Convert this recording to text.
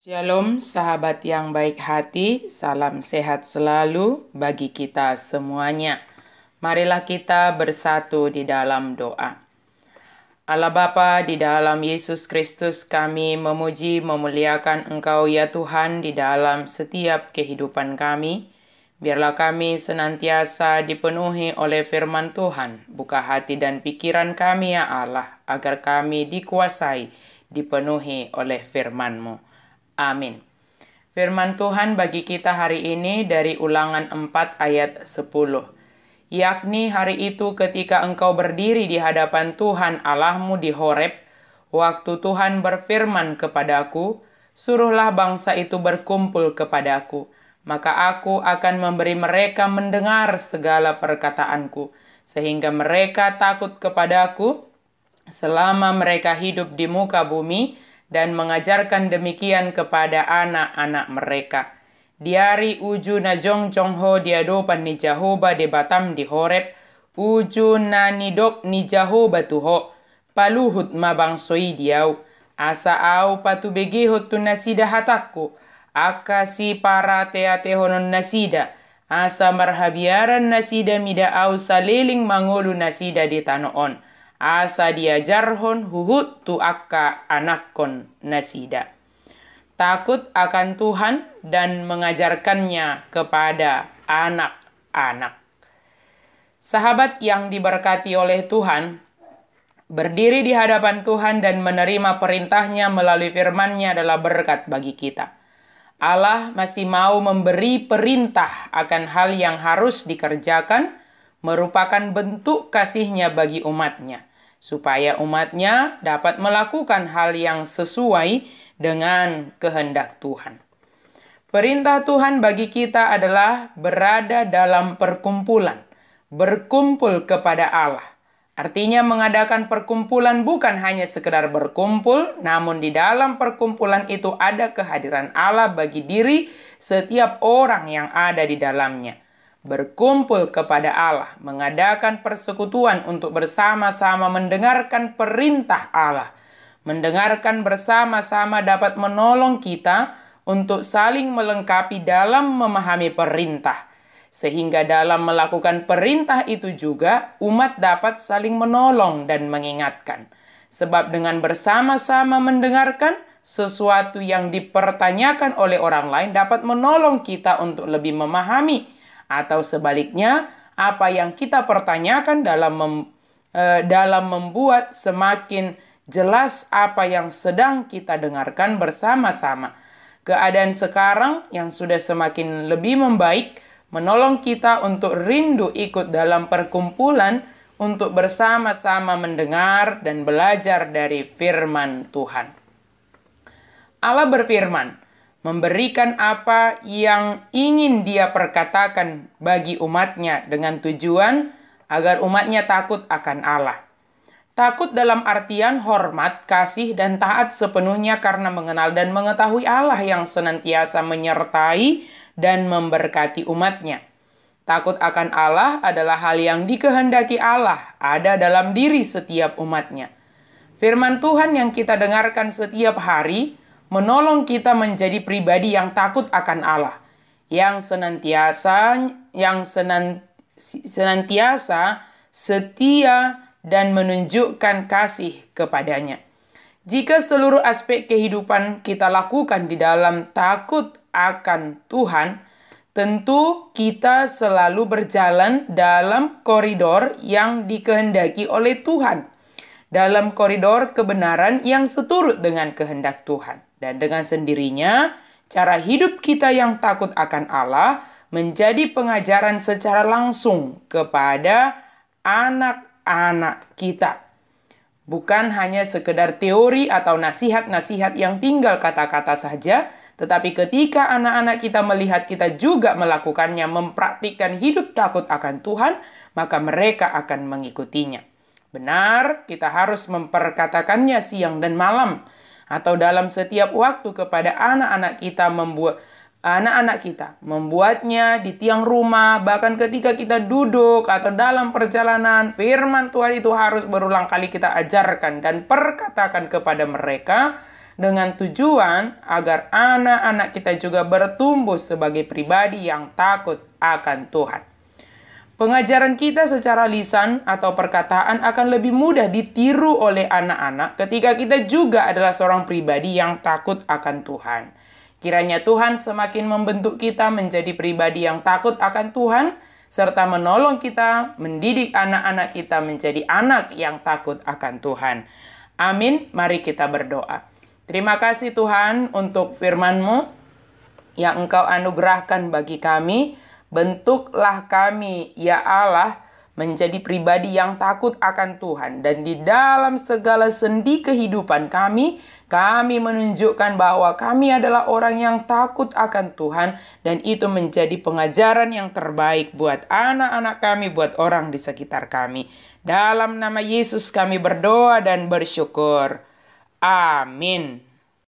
Shalom sahabat yang baik hati, salam sehat selalu bagi kita semuanya. Marilah kita bersatu di dalam doa. Allah Bapa, di dalam Yesus Kristus kami memuji memuliakan Engkau ya Tuhan di dalam setiap kehidupan kami. Biarlah kami senantiasa dipenuhi oleh firman Tuhan. Buka hati dan pikiran kami ya Allah, agar kami dikuasai, dipenuhi oleh firman-Mu. Amin. Firman Tuhan bagi kita hari ini dari Ulangan 4 ayat 10. Yakni hari itu ketika engkau berdiri di hadapan Tuhan Allahmu di Horeb, waktu Tuhan berfirman kepadaku, suruhlah bangsa itu berkumpul kepadaku, maka aku akan memberi mereka mendengar segala perkataanku, sehingga mereka takut kepadaku selama mereka hidup di muka bumi, dan mengajarkan demikian kepada anak-anak mereka. Diari uju na jong ho diadopan ni Jahoba de batam di Horeb, uju na nidok ni Jahoba tuho, paluhut mabang soi diau, asa au patu begehot tu nasida hatakku, akasi para teatehonon nasida, asa marhabiaran nasida mida au saliling mangolu nasida di tanoon. Asa diajarhon huhut tu akka anakkon nasida. Takut akan Tuhan dan mengajarkannya kepada anak-anak. Sahabat yang diberkati oleh Tuhan, berdiri di hadapan Tuhan dan menerima perintahnya melalui firman-Nya adalah berkat bagi kita. Allah masih mau memberi perintah akan hal yang harus dikerjakan, merupakan bentuk kasih-Nya bagi umat-Nya, supaya umat-Nya dapat melakukan hal yang sesuai dengan kehendak Tuhan. Perintah Tuhan bagi kita adalah berada dalam perkumpulan, berkumpul kepada Allah. Artinya mengadakan perkumpulan bukan hanya sekedar berkumpul, namun di dalam perkumpulan itu ada kehadiran Allah bagi diri setiap orang yang ada di dalamnya. Berkumpul kepada Allah, mengadakan persekutuan untuk bersama-sama mendengarkan perintah Allah. Mendengarkan bersama-sama dapat menolong kita untuk saling melengkapi dalam memahami perintah. Sehingga dalam melakukan perintah itu juga umat dapat saling menolong dan mengingatkan. Sebab dengan bersama-sama mendengarkan, sesuatu yang dipertanyakan oleh orang lain dapat menolong kita untuk lebih memahami. Atau sebaliknya, apa yang kita pertanyakan dalam membuat semakin jelas apa yang sedang kita dengarkan bersama-sama. Keadaan sekarang yang sudah semakin lebih membaik, menolong kita untuk rindu ikut dalam perkumpulan untuk bersama-sama mendengar dan belajar dari firman Tuhan. Allah berfirman, memberikan apa yang ingin Dia perkatakan bagi umat-Nya dengan tujuan agar umat-Nya takut akan Allah. Takut dalam artian hormat, kasih, dan taat sepenuhnya karena mengenal dan mengetahui Allah yang senantiasa menyertai dan memberkati umat-Nya. Takut akan Allah adalah hal yang dikehendaki Allah ada dalam diri setiap umat-Nya. Firman Tuhan yang kita dengarkan setiap hari menolong kita menjadi pribadi yang takut akan Allah, yang senantiasa setia dan menunjukkan kasih kepadanya. Jika seluruh aspek kehidupan kita lakukan di dalam takut akan Tuhan, tentu kita selalu berjalan dalam koridor yang dikehendaki oleh Tuhan, dalam koridor kebenaran yang seturut dengan kehendak Tuhan. Dan dengan sendirinya, cara hidup kita yang takut akan Allah menjadi pengajaran secara langsung kepada anak-anak kita. Bukan hanya sekedar teori atau nasihat-nasihat yang tinggal kata-kata saja, tetapi ketika anak-anak kita melihat kita juga melakukannya, mempraktikkan hidup takut akan Tuhan, maka mereka akan mengikutinya. Benar, kita harus memperkatakannya siang dan malam, atau dalam setiap waktu kepada anak-anak kita, membuatnya di tiang rumah, bahkan ketika kita duduk atau dalam perjalanan, firman Tuhan itu harus berulang kali kita ajarkan dan perkatakan kepada mereka dengan tujuan agar anak-anak kita juga bertumbuh sebagai pribadi yang takut akan Tuhan. Pengajaran kita secara lisan atau perkataan akan lebih mudah ditiru oleh anak-anak ketika kita juga adalah seorang pribadi yang takut akan Tuhan. Kiranya Tuhan semakin membentuk kita menjadi pribadi yang takut akan Tuhan, serta menolong kita mendidik anak-anak kita menjadi anak yang takut akan Tuhan. Amin. Mari kita berdoa. Terima kasih Tuhan untuk firman-Mu yang Engkau anugerahkan bagi kami. Bentuklah kami, ya Allah, menjadi pribadi yang takut akan Tuhan. Dan di dalam segala sendi kehidupan kami menunjukkan bahwa kami adalah orang yang takut akan Tuhan. Dan itu menjadi pengajaran yang terbaik buat anak-anak kami, buat orang di sekitar kami. Dalam nama Yesus kami berdoa dan bersyukur. Amin.